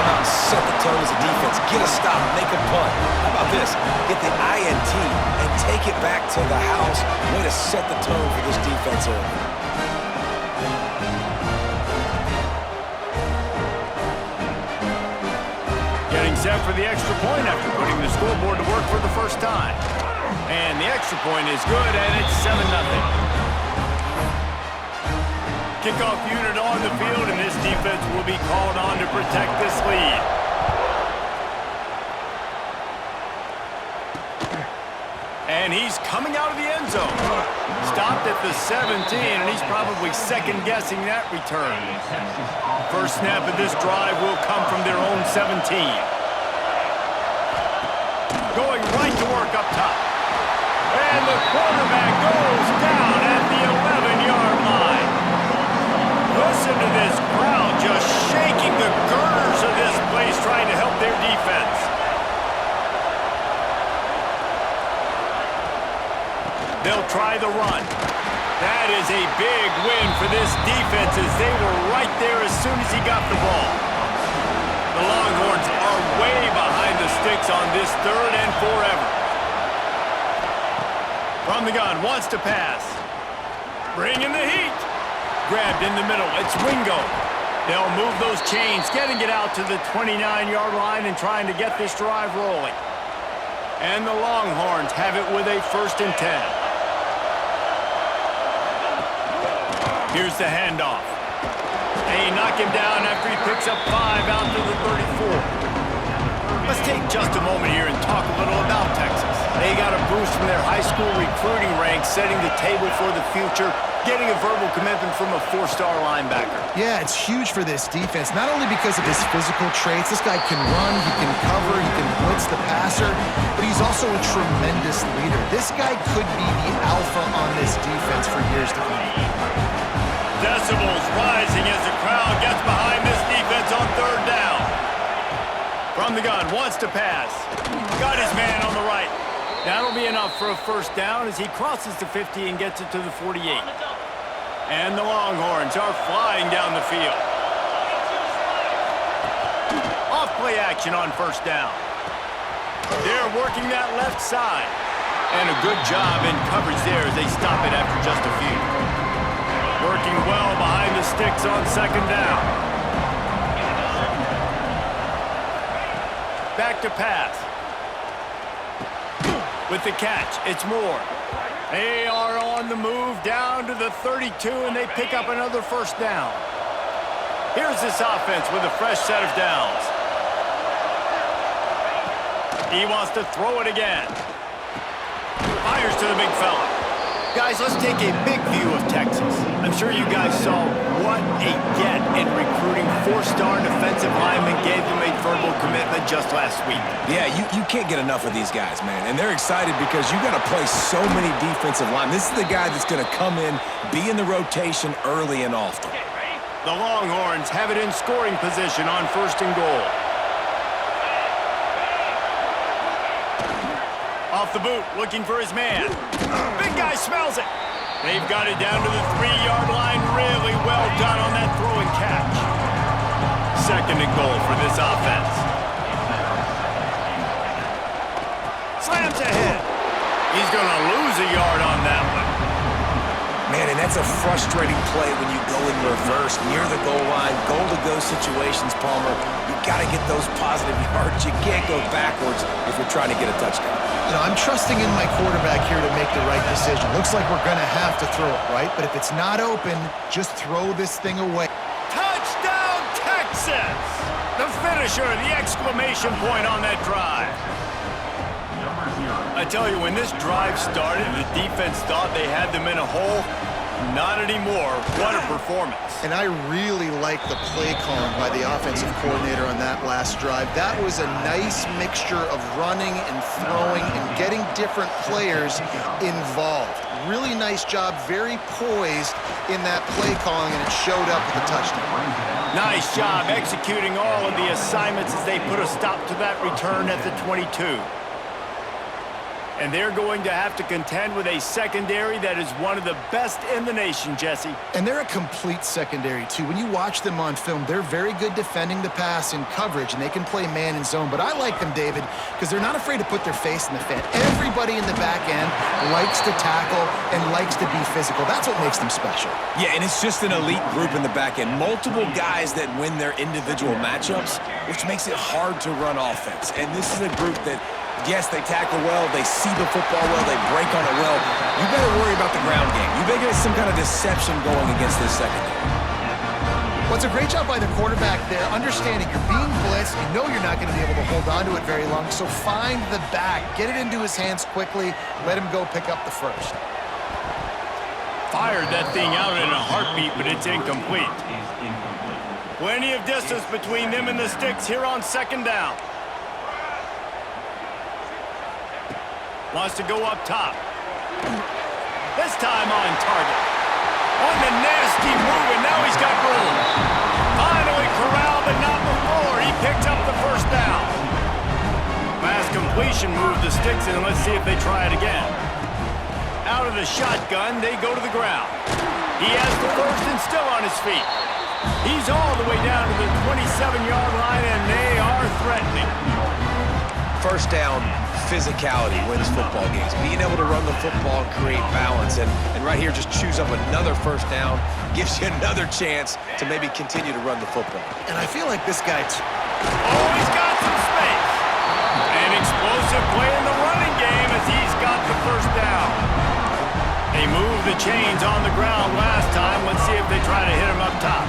come out and set the tone as a defense. Get a stop, make a punt. How about this? Get the INT and take it back to the house. Way to set the tone for this defense early. Getting set for the extra point after putting the scoreboard to work for the first time. And the extra point is good, and it's 7-0. Kickoff unit on the field, and this defense will be called on to protect this lead. And he's coming out of the end zone. Stopped at the 17, and he's probably second-guessing that return. First snap of this drive will come from their own 17. Going right to work up top. And the quarterback goes down at the 11-yard line. Listen to this crowd just shaking the girders of this place trying to help their defense. They'll try the run. That is a big win for this defense as they were right there as soon as he got the ball. The Longhorns are way behind the sticks on this 3rd and forever. From the gun, wants to pass. Bringing the heat. Grabbed in the middle, it's Wingo. They'll move those chains, getting it out to the 29-yard line and trying to get this drive rolling. And the Longhorns have it with a 1st and 10. Here's the handoff. They knock him down after he picks up 5 out to the 34. Let's take just a moment here and talk a little about Texas. They got a boost from their high school recruiting ranks, setting the table for the future, getting a verbal commitment from a 4-star linebacker. Yeah, it's huge for this defense, not only because of his physical traits. This guy can run, he can cover, he can blitz the passer, but he's also a tremendous leader. This guy could be the alpha on this defense for years to come. Decibels rising as the crowd gets behind this defense on 3rd down. From the gun, wants to pass. Got his man on the right. That'll be enough for a 1st down as he crosses the 50 and gets it to the 48. And the Longhorns are flying down the field. Off play action on 1st down. They're working that left side. And a good job in coverage there as they stop it after just a few. Working well behind the sticks on 2nd down. Back to pass. With the catch, it's Moore. They are on the move down to the 32, and they pick up another 1st down. Here's this offense with a fresh set of downs. He wants to throw it again. Fires to the big fella. Guys, let's take a big view of Texas. I'm sure you guys saw what a get in recruiting 4-star defensive linemen gave them a verbal commitment just last week. Yeah, you can't get enough of these guys, man. And they're excited because you got to play so many defensive linemen. This is the guy that's going to come in, be in the rotation early and often. The Longhorns have it in scoring position on 1st and goal. Off the boot, looking for his man. Big guy smells it. They've got it down to the 3-yard line. Really well done on that throw and catch. 2nd and goal for this offense. Slams ahead. He's going to lose a yard on that one. Man, and that's a frustrating play when you go in reverse near the goal line. Goal-to-go situations, Palmer. You got to get those positive yards. You can't go backwards if you're trying to get a touchdown. You know, I'm trusting in my quarterback here to make the right decision. Looks like we're going to have to throw it, right? But if it's not open, just throw this thing away. Touchdown, Texas! The finisher, the exclamation point on that drive. I tell you, when this drive started, the defense thought they had them in a hole. Not anymore. What a performance. And I really like the play calling by the offensive coordinator on that last drive. That was a nice mixture of running and throwing and getting different players involved. Really nice job, very poised in that play calling, and it showed up with a touchdown. Nice job executing all of the assignments as they put a stop to that return at the 22. And they're going to have to contend with a secondary that is one of the best in the nation, Jesse. And they're a complete secondary, too. When you watch them on film, they're very good defending the pass in coverage, and they can play man and zone. But I like them, David, because they're not afraid to put their face in the fan. Everybody in the back end likes to tackle and likes to be physical. That's what makes them special. Yeah, and it's just an elite group in the back end. Multiple guys that win their individual matchups, which makes it hard to run offense. And this is a group that, yes, they tackle well, they see the football well, they break on it well. You better worry about the ground game. You better get some kind of deception going against this secondary. Well, it's a great job by the quarterback there, understanding you're being blitzed, you know you're not going to be able to hold on to it very long, so find the back, get it into his hands quickly, let him go pick up the first. Fired that thing out in a heartbeat, but it's incomplete. Plenty of distance between them and the sticks here on second down. Wants to go up top. This time on target. On the nasty move, and now he's got room. Finally corralled, but not before. He picks up the first down. Pass completion moved the sticks, and let's see if they try it again. Out of the shotgun, they go to the ground. He has the first and still on his feet. He's all the way down to the 27-yard line, and they are threatening. First down, physicality wins football games. Being able to run the football and create balance. And right here, just choose up another first down, gives you another chance to maybe continue to run the football. And I feel like this guy... Oh, he's got some space. An explosive play in the running game as he's got the first down. They moved the chains on the ground last time. Let's see if they try to hit him up top.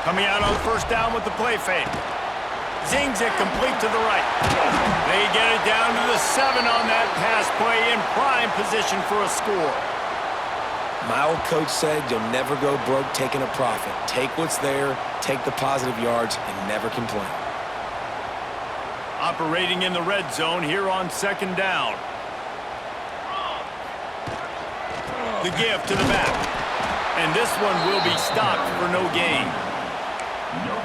Coming out on first down with the play fake. Zings it complete to the right. They get it down to the 7 on that pass play in prime position for a score. My old coach said you'll never go broke taking a profit. Take what's there, take the positive yards, and never complain. Operating in the red zone here on second down. The give to the back. And this one will be stopped for no gain.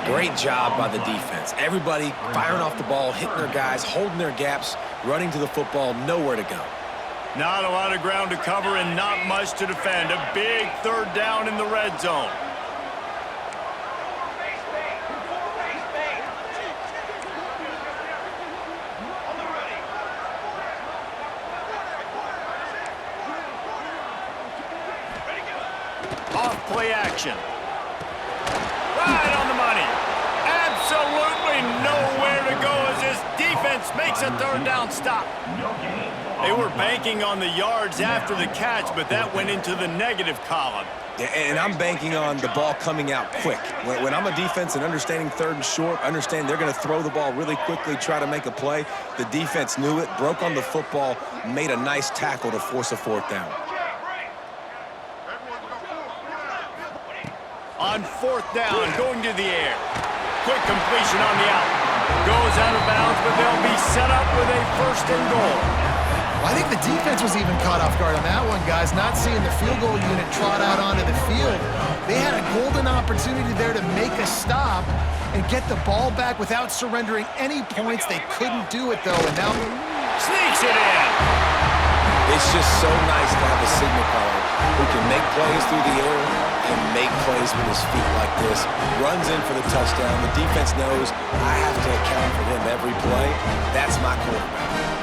Great job by the defense. Everybody firing off the ball, hitting their guys, holding their gaps, running to the football, nowhere to go. Not a lot of ground to cover and not much to defend. A big third down in the red zone. Off play action. Right on the money. Absolutely nowhere to go as this defense makes a third down stop. They were banking on the yards after the catch, but that went into the negative column. Yeah, and I'm banking on the ball coming out quick. When I'm a defense and understanding third and short, understand they're going to throw the ball really quickly, try to make a play. The defense knew it, broke on the football, made a nice tackle to force a fourth down. On fourth down, going to the air. Quick completion on the out. Goes out of bounds, but they'll be set up with a first and goal. I think the defense was even caught off guard on that one, guys. Not seeing the field goal unit trot out onto the field. They had a golden opportunity there to make a stop and get the ball back without surrendering any points. They couldn't do it, though, and now... Sneaks it in. It's just so nice to have a signal caller who can make plays through the air and make plays with his feet like this. Runs in for the touchdown. The defense knows I have to account for him every play. That's my quarterback.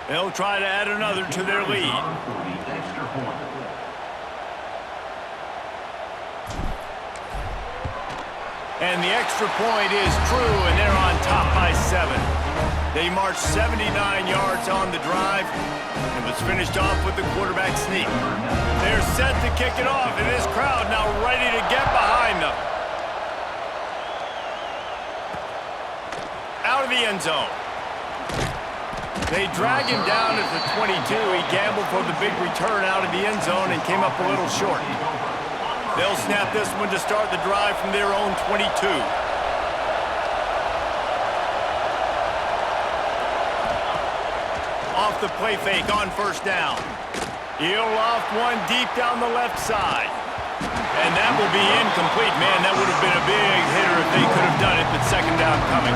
They'll try to add another to their lead. And the extra point is true, and they're on top by 7. They marched 79 yards on the drive and was finished off with the quarterback sneak. They're set to kick it off, and this crowd now ready to get behind them. Out of the end zone. They drag him down at the 22. He gambled for the big return out of the end zone and came up a little short. They'll snap this one to start the drive from their own 22. Off off the play fake on first down. He'll loft one deep down the left side. And that will be incomplete. Man, that would have been a big hitter if they could have done it, but second down coming.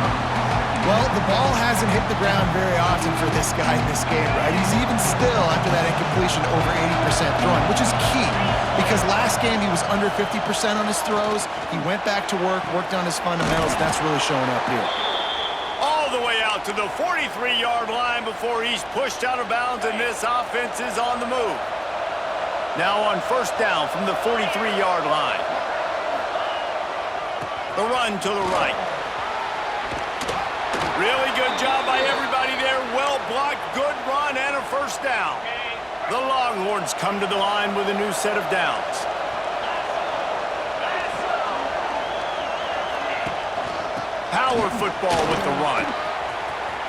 Well, the ball hasn't hit the ground very often for this guy in this game, right? He's even still, after that incompletion, over 80% throwing, which is key. Because last game, he was under 50% on his throws. He went back to work, worked on his fundamentals. That's really showing up here. All the way out to the 43-yard line before he's pushed out of bounds, and this offense is on the move. Now on first down from the 43-yard line. The run to the right. Really good job by everybody there. Well blocked, good run, and a first down. The Longhorns come to the line with a new set of downs. Power football with the run.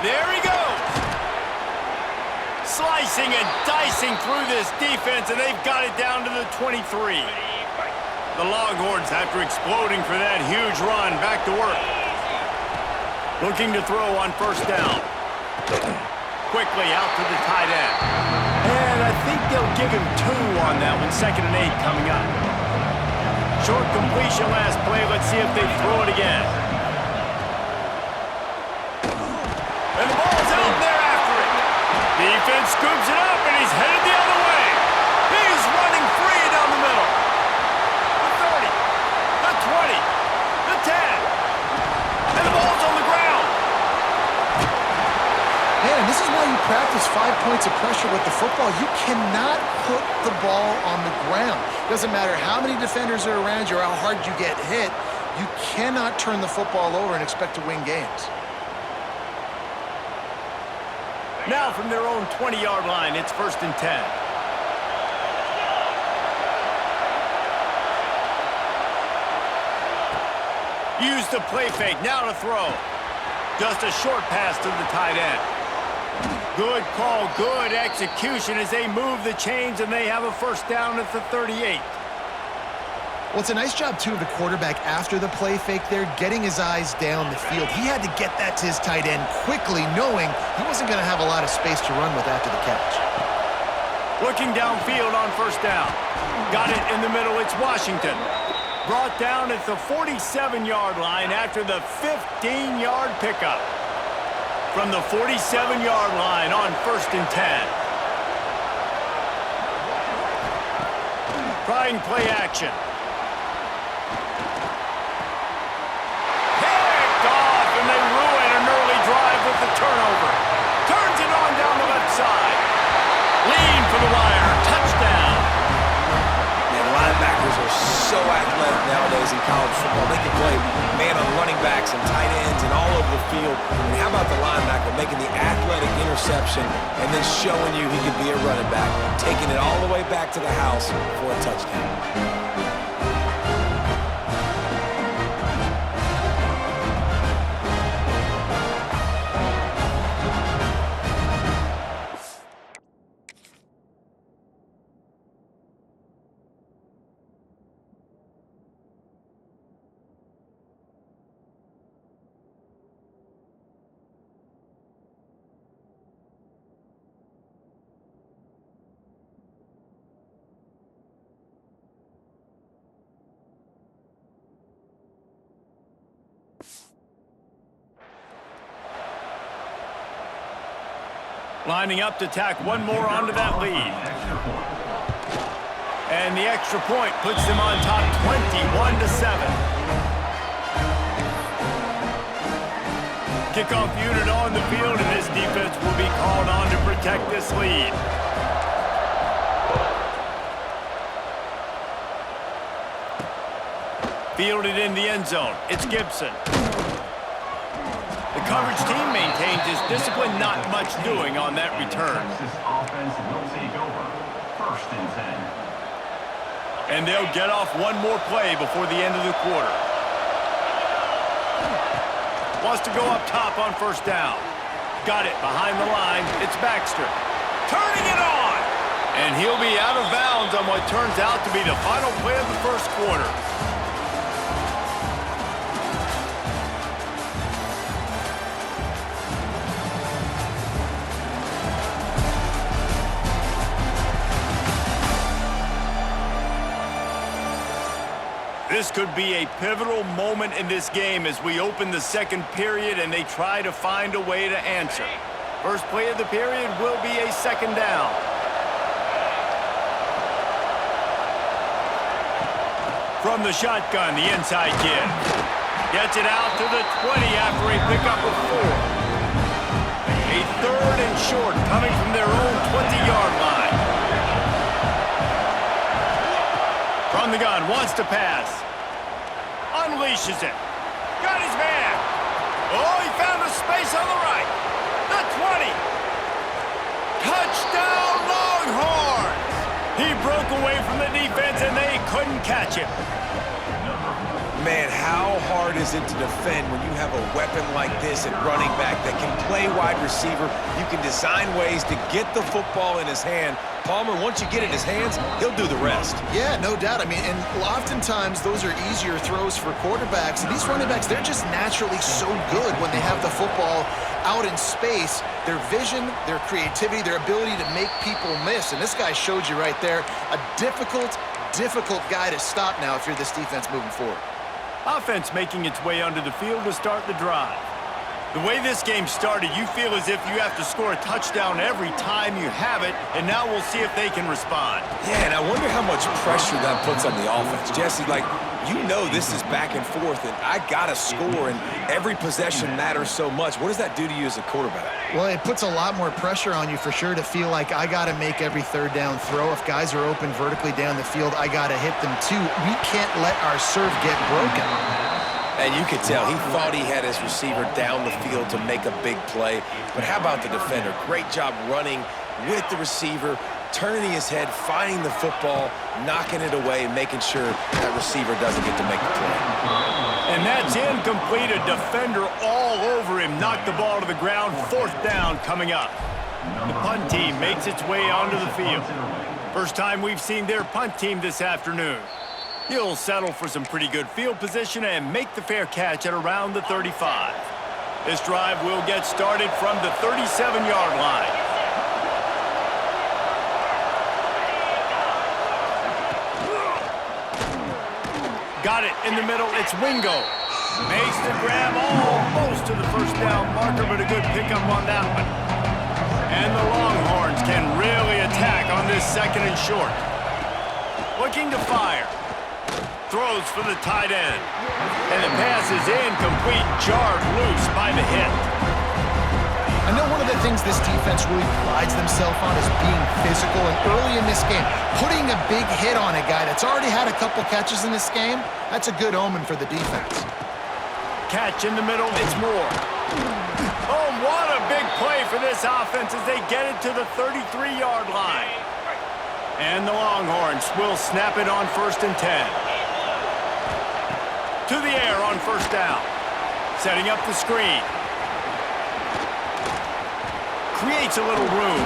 There he goes. Slicing and dicing through this defense, and they've got it down to the 23. The Longhorns, after exploding for that huge run, back to work. Looking to throw on first down. Quickly out to the tight end. And I think they'll give him 2 on that one. 2nd and 8 coming up. Short completion last play. Let's see if they throw it again. And the ball's out there after it. Defense scoops it up, and he's headed the other way. He's running free down the middle. The 30, the 20, the 10. And the ball's on the ground. Man, this is why you practice 5 points of pressure with the football. You cannot put the ball on the ground. Doesn't matter how many defenders are around you or how hard you get hit. You cannot turn the football over and expect to win games. Now from their own 20-yard line, it's 1st and 10. Use the play fake, now to throw. Just a short pass to the tight end. Good call, good execution as they move the chains, and they have a first down at the 38. Well, it's a nice job, too, of the quarterback after the play fake there, getting his eyes down the field. He had to get that to his tight end quickly, knowing he wasn't going to have a lot of space to run with after the catch. Looking downfield on first down. Got it in the middle, it's Washington. Brought down at the 47-yard line after the 15-yard pickup. From the 47-yard line on 1st and 10. Trying play action. And they ruin an early drive with the turnover. Turns it on down the left side. Lean for the wire. Touchdown. Man, linebackers are so athletic nowadays in college football. They can play man on running backs and tight ends and all over the field. And how about the linebacker making the athletic interception and then showing you he could be a running back, taking it all the way back to the house for a touchdown. Lining up to tack one more onto that lead. And the extra point puts them on top 21-7. Kickoff unit on the field, and this defense will be called on to protect this lead. Fielded in the end zone. It's Gibson. The coverage team maintains its discipline, not much doing on that return. Offense will take over. 1st and 10. And they'll get off one more play before the end of the quarter. Wants to go up top on first down. Got it behind the line. It's Baxter. Turning it on! And he'll be out of bounds on what turns out to be the final play of the first quarter. could be a pivotal moment in this game as we open the second period and they try to find a way to answer. First play of the period will be a second down. From the shotgun, the inside kid. Gets it out to the 20 after a pickup of 4. A third and short coming from their own 20-yard line. From the gun, wants to pass. Unleashes it. Got his man. Oh, he found a space on the right. The 20. Touchdown, Longhorns! He broke away from the defense, and they couldn't catch him. Man, how hard is it to defend when you have a weapon like this at running back that can play wide receiver? You can design ways to get the football in his hand. Palmer, once you get it in his hands, he'll do the rest. Yeah, no doubt. I mean, and oftentimes those are easier throws for quarterbacks. And these running backs, they're just naturally so good when they have the football out in space. Their vision, their creativity, their ability to make people miss. And this guy showed you right there, a difficult guy to stop now if you're this defense moving forward. Offense making its way onto the field to start the drive. The way this game started, you feel as if you have to score a touchdown every time you have it, and now we'll see if they can respond. Yeah, and I wonder how much pressure that puts on the offense. Jesse, like, you know this is back and forth, and I got to score, and every possession matters so much. What does that do to you as a quarterback? Well, it puts a lot more pressure on you for sure to feel like I got to make every third down throw. If guys are open vertically down the field, I got to hit them too. We can't let our serve get broken. And you could tell he thought he had his receiver down the field to make a big play. But how about the defender? Great job running with the receiver, turning his head, finding the football, knocking it away, and making sure that receiver doesn't get to make the play. And that's incomplete. A defender all over him. Knocked the ball to the ground. Fourth down coming up. The punt team makes its way onto the field. First time we've seen their punt team this afternoon. He'll settle for some pretty good field position and make the fair catch at around the 35. This drive will get started from the 37-yard line. Got it in the middle. It's Wingo. Makes the grab almost to the first down marker, but a good pickup on that one. And the Longhorns can really attack on this second and short. Looking to fire. Throws for the tight end. And the pass is incomplete, jarred loose by the hit. I know one of the things this defense really prides themselves on is being physical. And early in this game, putting a big hit on a guy that's already had a couple catches in this game, that's a good omen for the defense. Catch in the middle, it's Moore. Oh, what a big play for this offense as they get it to the 33-yard line. And the Longhorns will snap it on 1st and 10. To the air on first down. Setting up the screen. Creates a little room.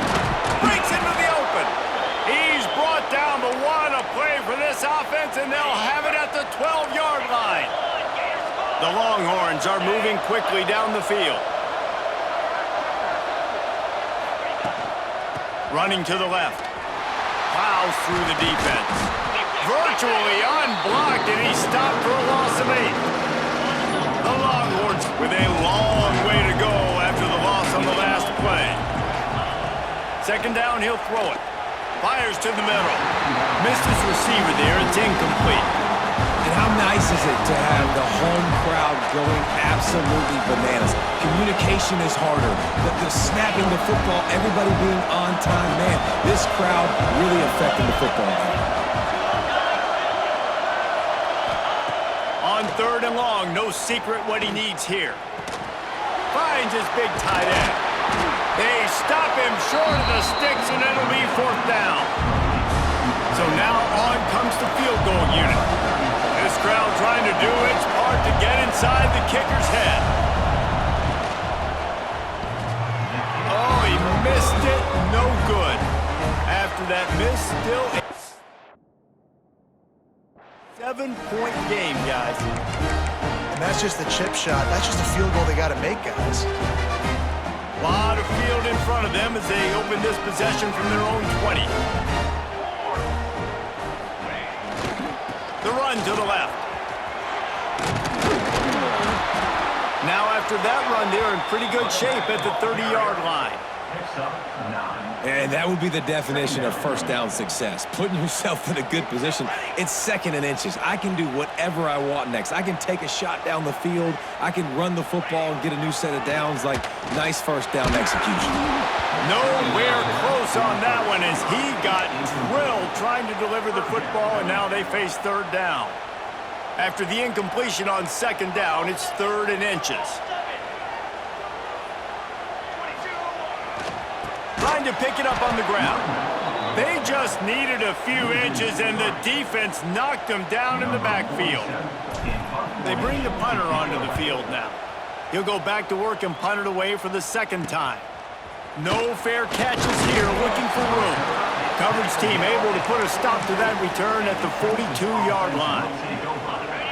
Breaks into the open. He's brought down, but what a play for this offense, and they'll have it at the 12-yard line. The Longhorns are moving quickly down the field. Running to the left. Plows through the defense. Virtually unblocked, and he stopped for a loss of 8. The Longhorns with a long way to go after the loss on the last play. Second down, he'll throw it. Fires to the middle. Missed his receiver there. It's incomplete. And how nice is it to have the home crowd going absolutely bananas? Communication is harder. The snapping the football, everybody being on time. Man, this crowd really affecting the football game. On 3rd and long, no secret what he needs here. Finds his big tight end. They stop him short of the sticks, and it'll be 4th down. So now on comes the field goal unit. This crowd trying to do its part to get inside the kicker's head. Oh, he missed it. No good. After that miss, still a 7-point game, guys. And that's just the chip shot. That's just a field goal they got to make, guys. A lot of field in front of them as they open this possession from their own 20. The run to the left. Now after that run, they're in pretty good shape at the 30-yard line. Picks up 9. And that would be the definition of first down success, putting yourself in a good position. It's 2nd and inches. I can do whatever I want next. I can take a shot down the field. I can run the football and get a new set of downs. Like, nice first down execution. Nowhere close on that one as he got drilled trying to deliver the football, and now they face 3rd down. After the incompletion on 2nd down, it's 3rd and inches. Trying to pick it up on the ground. They just needed a few inches, and the defense knocked them down in the backfield. They bring the punter onto the field now. He'll go back to work and punt it away for the 2nd time. No fair catches here, looking for room. Coverage team able to put a stop to that return at the 42-yard line.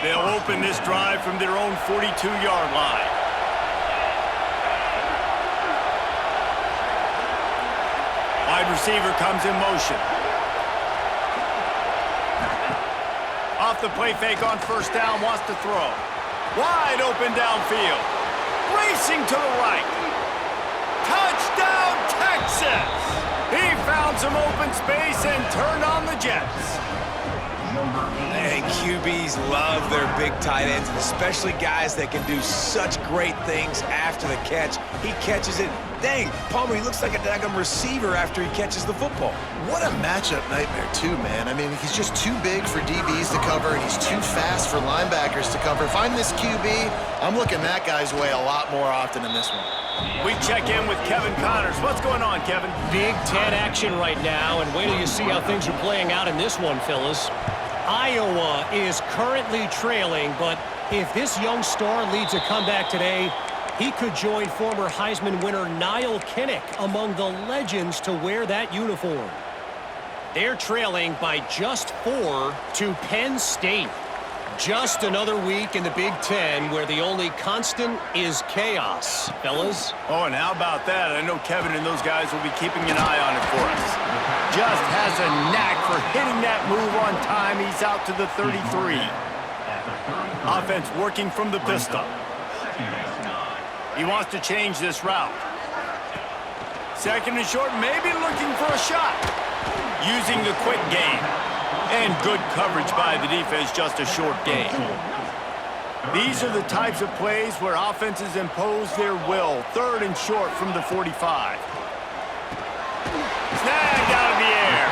They'll open this drive from their own 42-yard line. Wide receiver comes in motion. Off the play fake on 1st down, wants to throw. Wide open downfield. Racing to the right. Touchdown, Texas! He found some open space and turned on the Jets. And QBs love their big tight ends, and especially guys that can do such great things after the catch. He catches it. Dang, Palmer, he looks like a daggum receiver after he catches the football. What a matchup nightmare, too, man. I mean, he's just too big for DBs to cover, and he's too fast for linebackers to cover. If I'm this QB, I'm looking that guy's way a lot more often in this one. We check in with Kevin Connors. What's going on, Kevin? Big Ten action right now, and wait till you see how things are playing out in this one, Phyllis. Iowa is currently trailing, but if this young star leads a comeback today, he could join former Heisman winner Niall Kinnick among the legends to wear that uniform. They're trailing by just 4 to Penn State. Just another week in the Big Ten where the only constant is chaos, fellas. Oh, and how about that? I know Kevin and those guys will be keeping an eye on it for us. Just has a knack for hitting that move on time. He's out to the 33. Offense working from the pistol. He wants to change this route. 2nd and short, maybe looking for a shot. Using the quick game. And good coverage by the defense, just a short gain. These are the types of plays where offenses impose their will. 3rd and short from the 45. Snagged out of the air.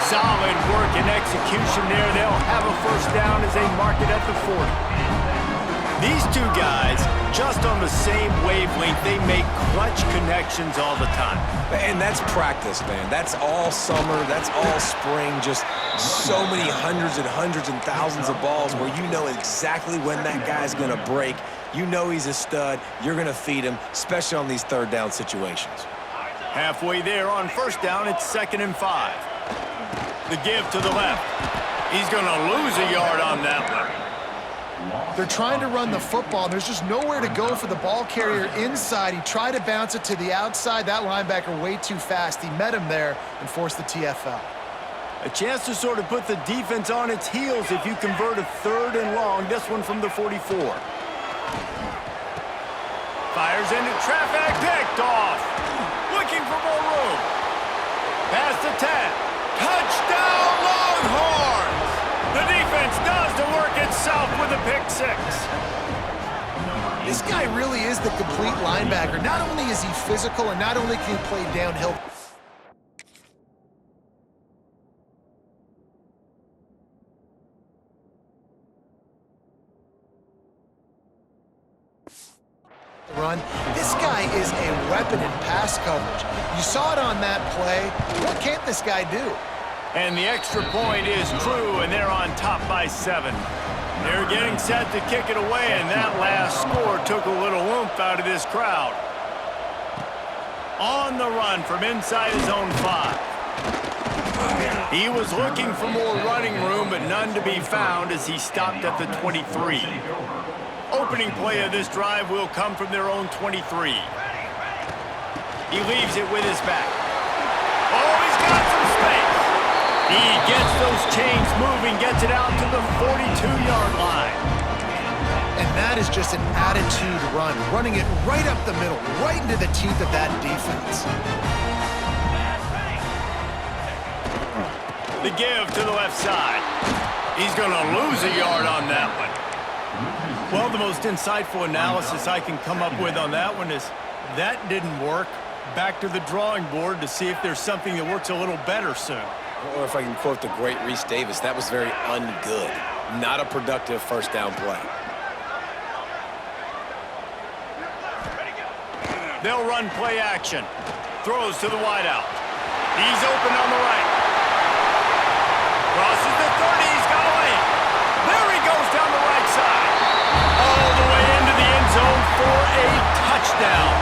Solid work and execution there. They'll have a 1st down as they mark it at the 40. These two guys, just on the same wavelength, they make clutch connections all the time. And that's practice, man. That's all summer. That's all spring. Just so many hundreds and thousands of balls where you know exactly when that guy's going to break. You know he's a stud. You're going to feed him, especially on these 3rd down situations. Halfway there on 1st down, it's 2nd and 5. The give to the left. He's going to lose a yard on that one. They're trying to run the football, and there's just nowhere to go for the ball carrier inside. He tried to bounce it to the outside. That linebacker way too fast. He met him there and forced the TFL. A chance to sort of put the defense on its heels if you convert a 3rd and long. This one from the 44. Fires into traffic, picked off. Looking for more room. Pass the 10. Touchdown, Longhorns! The defense does the work itself with a pick 6. This guy really is the complete linebacker. Not only is he physical, and not only can he play downhill. Run. This guy is a weapon in pass coverage. You saw it on that play. What can't this guy do? And the extra point is true, and they're on top by 7. They're getting set to kick it away, and that last score took a little oomph out of this crowd. On the run from inside his own 5. He was looking for more running room, but none to be found as he stopped at the 23. Opening play of this drive will come from their own 23. He leaves it with his back. Oh, he's got some space. He gets those chains moving, gets it out to the 42-yard line. And that is just an attitude run, running it right up the middle, right into the teeth of that defense. The give to the left side. He's going to lose a yard on that one. Well, the most insightful analysis I can come up with on that one is that didn't work. Back to the drawing board to see if there's something that works a little better soon. Or if I can quote the great Reese Davis, that was very ungood. Not a productive first down play. They'll run play action. Throws to the wideout. He's open on the right. Crosses the 30. He's got a lane. There he goes down the right side. All the way into the end zone for a touchdown.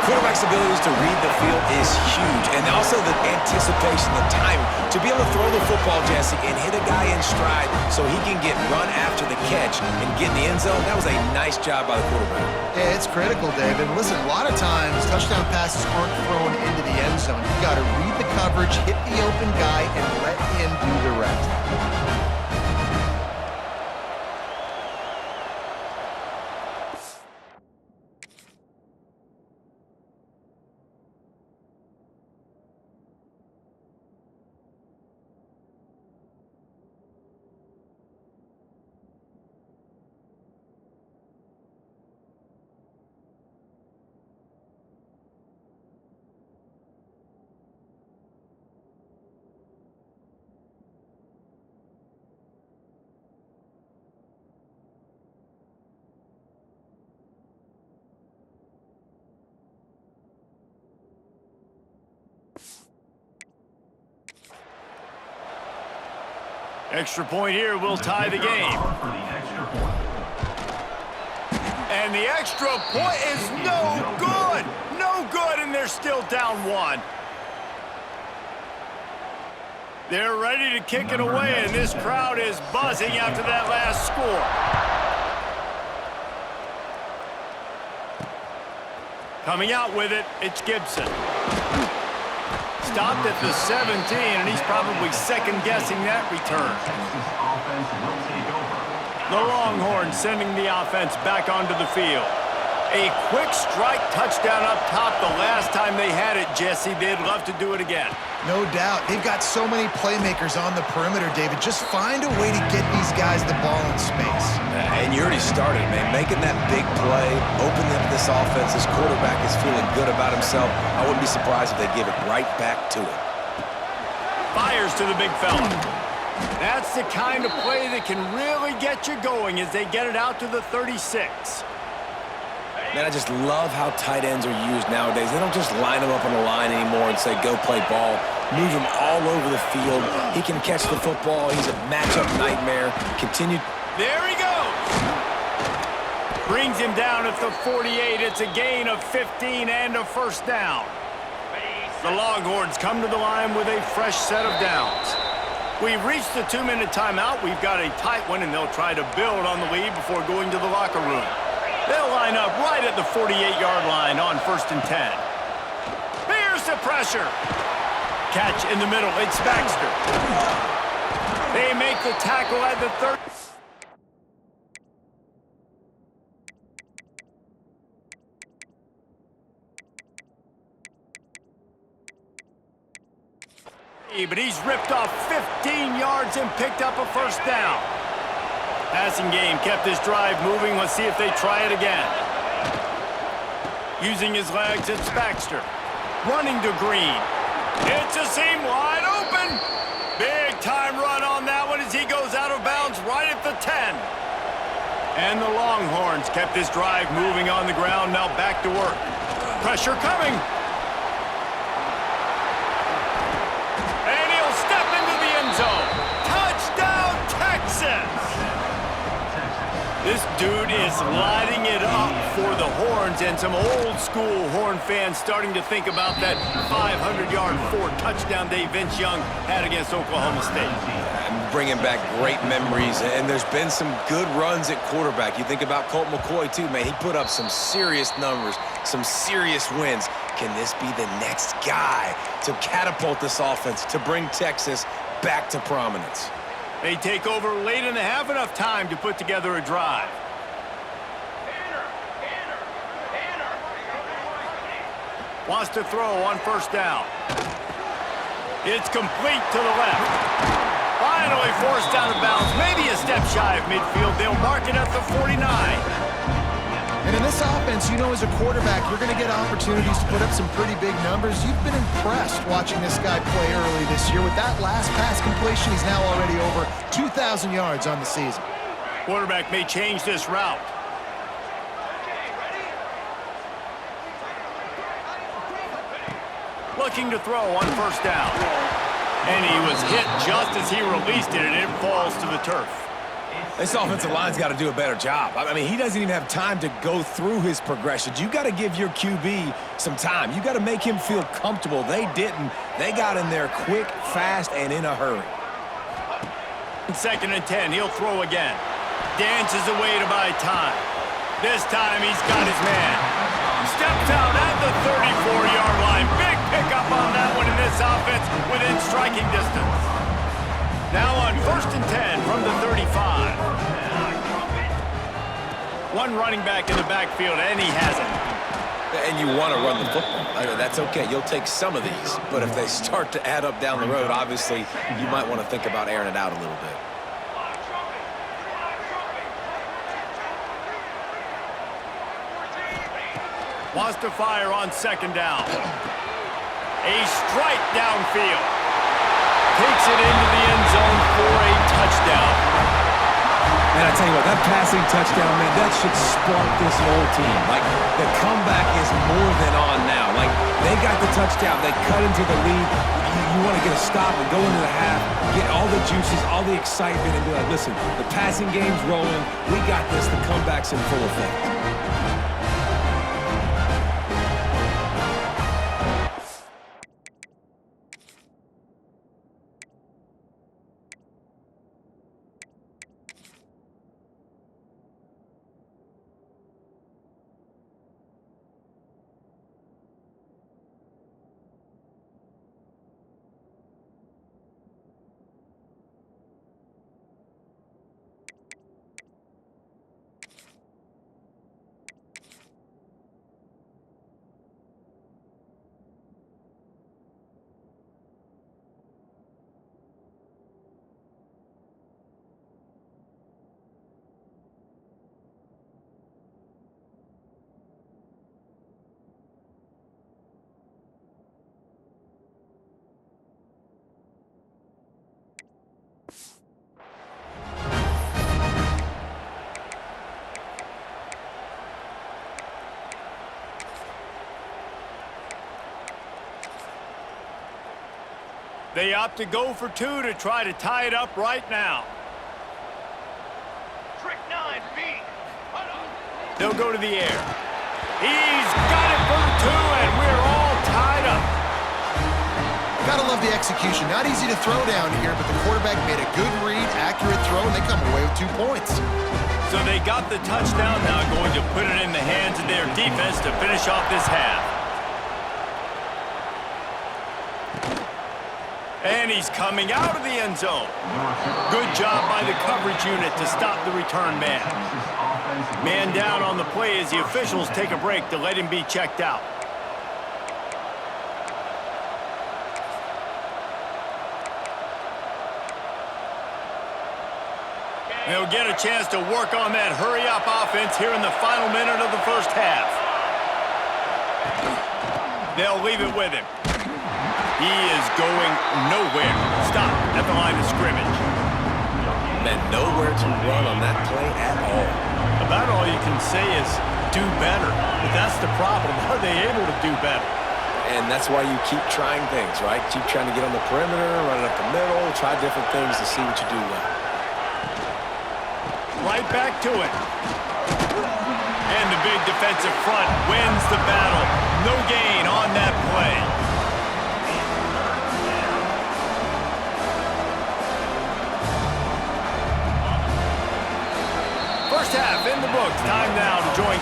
Quarterback's abilities to read the field is huge, and also the anticipation, the timing. To be able to throw the football, Jesse, and hit a guy in stride so he can get run after the catch and get in the end zone, that was a nice job by the quarterback. Yeah, it's critical, David. Listen, a lot of times touchdown passes aren't thrown into the end zone. You got to read the coverage, hit the open guy, and let him do the rest. Extra point here will tie the game. And the extra point is no good. No good, and they're still down one. They're ready to kick it away, and this crowd is buzzing after that last score. Coming out with it, it's Gibson. Stopped at the 17, and he's probably second-guessing that return. The Longhorns sending the offense back onto the field. A quick strike touchdown up top the last time they had it, Jesse. They'd love to do it again. No doubt. They've got so many playmakers on the perimeter, David. Just find a way to get these guys the ball in space. And you already started, man. Making that big play, opening up this offense. This quarterback is feeling good about himself. I wouldn't be surprised if they give it right back to him. Fires to the big fella. That's the kind of play that can really get you going as they get it out to the 36. Man, I just love how tight ends are used nowadays. They don't just line them up on the line anymore and say, go play ball. Move him all over the field. He can catch the football. He's a matchup nightmare. Continue. There he goes. Brings him down at the 48. It's a gain of 15 and a first down. The Longhorns come to the line with a fresh set of downs. We've reached the 2-minute timeout. We've got a tight one, and they'll try to build on the lead before going to the locker room. They'll line up right at the 48-yard line on 1st and 10. Here's the pressure. Catch in the middle. It's Baxter. They make the tackle at the 30. But he's ripped off 15 yards and picked up a first down. Passing game kept this drive moving. Let's see if they try it again. Using his legs, it's Baxter. Running to Green. It's a seam wide open. Big time run on that one as he goes out of bounds right at the 10. And the Longhorns kept this drive moving on the ground. Now back to work. Pressure coming. And he'll step into the end zone. Touchdown, Texas! This dude is lighting it up for the Horns, and some old-school Horn fans starting to think about that 500-yard four-touchdown day Vince Young had against Oklahoma State. And bringing back great memories, and there's been some good runs at quarterback. You think about Colt McCoy, too, man. He put up some serious numbers, some serious wins. Can this be the next guy to catapult this offense, to bring Texas back to prominence? They take over late in the half, enough time to put together a drive. Wants to throw on first down. It's complete to the left. Finally forced out of bounds. Maybe a step shy of midfield. They'll mark it at the 49. And in this offense, you know, as a quarterback, you're going to get opportunities to put up some pretty big numbers. You've been impressed watching this guy play early this year. With that last pass completion, he's now already over 2,000 yards on the season. Quarterback may change this route. Looking to throw on first down. And he was hit just as he released it, and it falls to the turf. This offensive line's got to do a better job. I mean, he doesn't even have time to go through his progressions. You got to give your QB some time. You got to make him feel comfortable. They didn't. They got in there quick, fast, and in a hurry. 2nd and 10, he'll throw again. Dances away to buy time. This time he's got his man. Steps out at the 34-yard line. Big pickup on that one in this offense within striking distance. Now on 1st and 10 from the 35. One running back in the backfield, and he has it. And you want to run the football. I mean, that's okay. You'll take some of these. But if they start to add up down the road, obviously, you might want to think about airing it out a little bit. Wants to fire on 2nd down. A strike downfield. Takes it into the end zone for a touchdown. Man, I tell you what, that passing touchdown, man, that should spark this whole team. Like, the comeback is more than on now. Like, they got the touchdown. They cut into the lead. You want to get a stop and go into the half, get all the juices, all the excitement, and be like, listen, the passing game's rolling. We got this. The comeback's in full effect. They opt to go for 2 to try to tie it up right now. Trick 9B. They'll go to the air. He's got it for 2, and we're all tied up. Gotta love the execution. Not easy to throw down here, but the quarterback made a good read, accurate throw, and they come away with 2 points. So they got the touchdown, now going to put it in the hands of their defense to finish off this half. And he's coming out of the end zone. Good job by the coverage unit to stop the return man. Man down on the play as the officials take a break to let him be checked out. They'll get a chance to work on that hurry-up offense here in the final minute of the first half. They'll leave it with him. He is going nowhere. Stop at the line of scrimmage. Man, nowhere to run on that play at all. About all you can say is do better. But that's the problem. Are they able to do better? And that's why you keep trying things, right? Keep trying to get on the perimeter, run it up the middle, try different things to see what you do well. Right back to it. And the big defensive front wins the battle. No gain